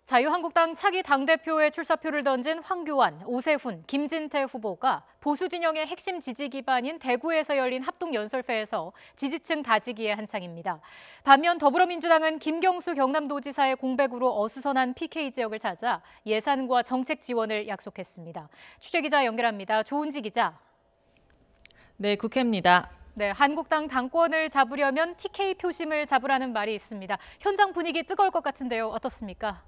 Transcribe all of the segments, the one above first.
자유한국당 차기 당대표에 출사표를 던진 황교안, 오세훈, 김진태 후보가 보수 진영의 핵심 지지 기반인 대구에서 열린 합동연설회에서 지지층 다지기에 한창입니다. 반면 더불어민주당은 김경수 경남도지사의 공백으로 어수선한 PK 지역을 찾아 예산과 정책 지원을 약속했습니다. 취재기자 연결합니다. 조은지 기자. 네, 국회입니다. 네, 한국당 당권을 잡으려면 TK 표심을 잡으라는 말이 있습니다. 현장 분위기 뜨거울 것 같은데요. 어떻습니까?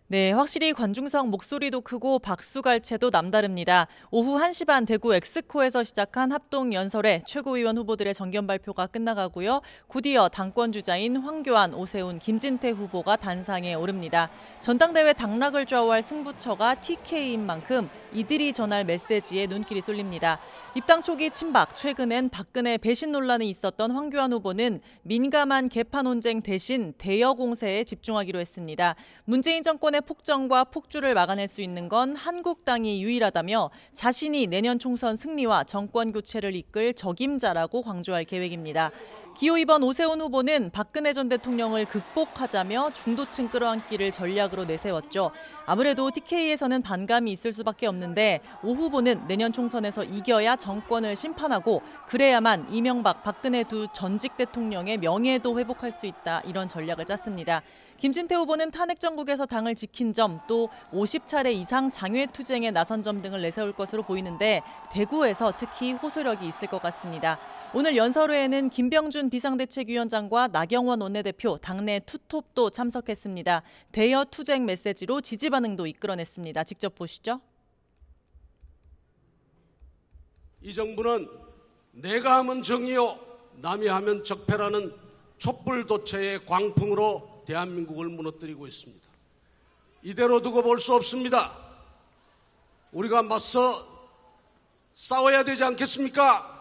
네, 확실히 관중석 목소리도 크고 박수갈채도 남다릅니다. 오후 1시 반 대구 엑스코에서 시작한 합동연설회 최고위원 후보들의 정견 발표가 끝나가고요. 곧이어 당권 주자인 황교안, 오세훈, 김진태 후보가 단상에 오릅니다. 전당대회 당락을 좌우할 승부처가 TK인 만큼 이들이 전할 메시지에 눈길이 쏠립니다. 입당 초기 친박, 최근엔 박근혜 배신 논란이 있었던 황교안 후보는 민감한 개파 논쟁 대신 대여 공세에 집중하기로 했습니다. 문재인 정권의 폭정과 폭주를 막아낼 수 있는 건 한국당이 유일하다며 자신이 내년 총선 승리와 정권 교체를 이끌 적임자라고 강조할 계획입니다. 기호 2번 오세훈 후보는 박근혜 전 대통령을 극복하자며 중도층 끌어안기를 전략으로 내세웠죠. 아무래도 TK에서는 반감이 있을 수밖에 없는데 오 후보는 내년 총선에서 이겨야 정권을 심판하고 그래야만 이명박, 박근혜 두 전직 대통령의 명예도 회복할 수 있다, 이런 전략을 짰습니다. 김진태 후보는 탄핵 정국에서 당을 지킨 점, 또 50차례 이상 장외 투쟁에 나선 점 등을 내세울 것으로 보이는데 대구에서 특히 호소력이 있을 것 같습니다. 오늘 연설회에는 김병준 비상대책위원장과 나경원 원내대표, 당내 투톱도 참석했습니다. 대여 투쟁 메시지로 지지 반응도 이끌어냈습니다. 직접 보시죠. 이 정부는 내가 하면 정의요, 남이 하면 적폐라는 촛불도체의 광풍으로 대한민국을 무너뜨리고 있습니다. 이대로 두고 볼 수 없습니다. 우리가 맞서 싸워야 되지 않겠습니까?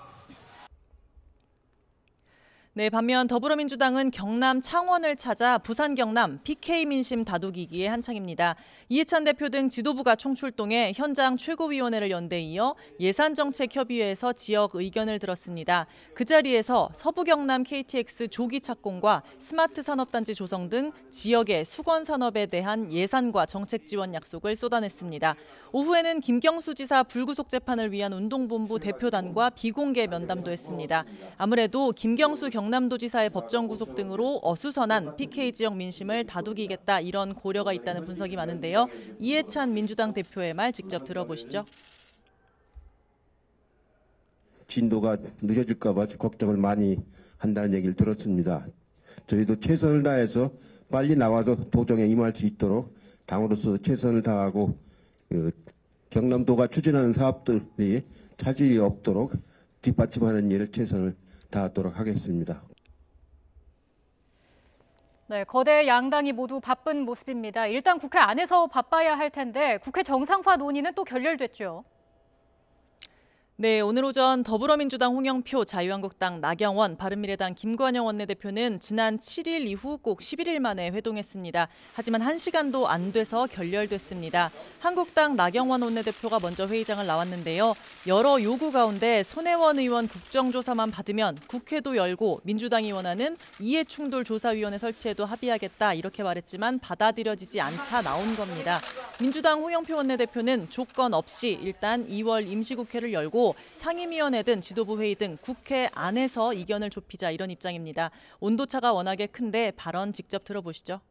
네, 반면 더불어민주당은 경남 창원을 찾아 부산 경남 PK 민심 다독이기에 한창입니다. 이해찬 대표 등 지도부가 총출동해 현장 최고위원회를 연 데 이어 예산정책협의회에서 지역 의견을 들었습니다. 그 자리에서 서부 경남 KTX 조기 착공과 스마트 산업단지 조성 등 지역의 수건 산업에 대한 예산과 정책 지원 약속을 쏟아냈습니다. 오후에는 김경수 지사 불구속 재판을 위한 운동본부 대표단과 비공개 면담도 했습니다. 아무래도 김경수 경남도지사의 법정 구속 등으로 어수선한 PK 지역 민심을 다독이겠다, 이런 고려가 있다는 분석이 많은데요. 이해찬 민주당 대표의 말 직접 들어보시죠. 진도가 늦어질까 봐 걱정을 많이 한다는 얘기를 들었습니다. 저희도 최선을 다해서 빨리 나와서 도정에 임할 수 있도록 당으로서 최선을 다하고 경남도가 추진하는 사업들이 차질이 없도록 뒷받침하는 일을 최선을 다하도록 하겠습니다. 네, 거대 양당이 모두 바쁜 모습입니다. 일단 국회 안에서 바빠야 할 텐데 국회 정상화 논의는 또 결렬됐죠. 네, 오늘 오전 더불어민주당 홍영표, 자유한국당 나경원, 바른미래당 김관영 원내대표는 지난 7일 이후 꼭 11일 만에 회동했습니다. 하지만 1시간도 안 돼서 결렬됐습니다. 한국당 나경원 원내대표가 먼저 회의장을 나왔는데요. 여러 요구 가운데 손혜원 의원 국정조사만 받으면 국회도 열고 민주당이 원하는 이해충돌조사위원회 설치에도 합의하겠다, 이렇게 말했지만 받아들여지지 않자 나온 겁니다. 민주당 홍영표 원내대표는 조건 없이 일단 2월 임시국회를 열고 상임위원회 등 지도부 회의 등 국회 안에서 이견을 좁히자, 이런 입장입니다. 온도차가 워낙에 큰데 발언 직접 들어보시죠.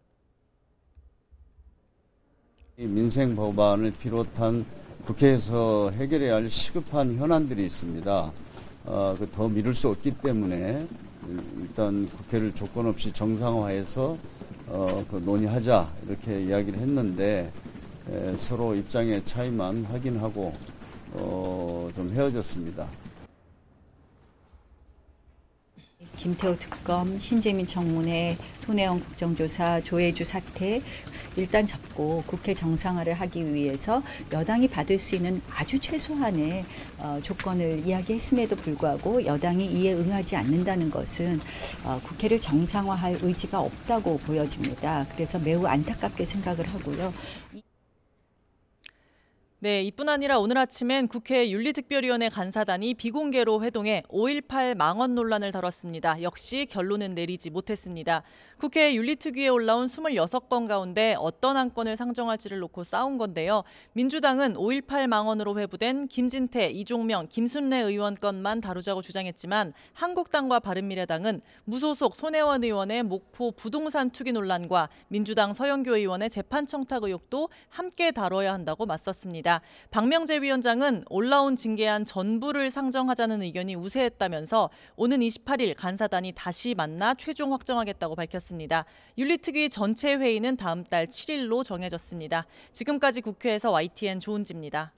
이 민생 법안을 비롯한 국회에서 해결해야 할 시급한 현안들이 있습니다. 더 미룰 수 없기 때문에 일단 국회를 조건 없이 정상화해서 논의하자, 이렇게 이야기를 했는데 서로 입장의 차이만 확인하고 좀 헤어졌습니다. 김태호 특검, 신재민 청문회, 손혜원 국정조사, 조혜주 사태 일단 접고 국회 정상화를 하기 위해서 여당이 받을 수 있는 아주 최소한의 조건을 이야기했음에도 불구하고 여당이 이에 응하지 않는다는 것은 국회를 정상화할 의지가 없다고 보여집니다. 그래서 매우 안타깝게 생각을 하고요. 네, 이뿐 아니라 오늘 아침엔 국회 윤리특별위원회 간사단이 비공개로 회동해 5.18 망언 논란을 다뤘습니다. 역시 결론은 내리지 못했습니다. 국회 윤리특위에 올라온 26건 가운데 어떤 한 건을 상정할지를 놓고 싸운 건데요. 민주당은 5.18 망언으로 회부된 김진태, 이종명, 김순례 의원 건만 다루자고 주장했지만 한국당과 바른미래당은 무소속 손혜원 의원의 목포 부동산 투기 논란과 민주당 서영교 의원의 재판 청탁 의혹도 함께 다뤄야 한다고 맞섰습니다. 박명재 위원장은 올라온 징계안 전부를 상정하자는 의견이 우세했다면서 오는 28일 간사단이 다시 만나 최종 확정하겠다고 밝혔습니다. 윤리특위 전체 회의는 다음 달 7일로 정해졌습니다. 지금까지 국회에서 YTN 조은지입니다.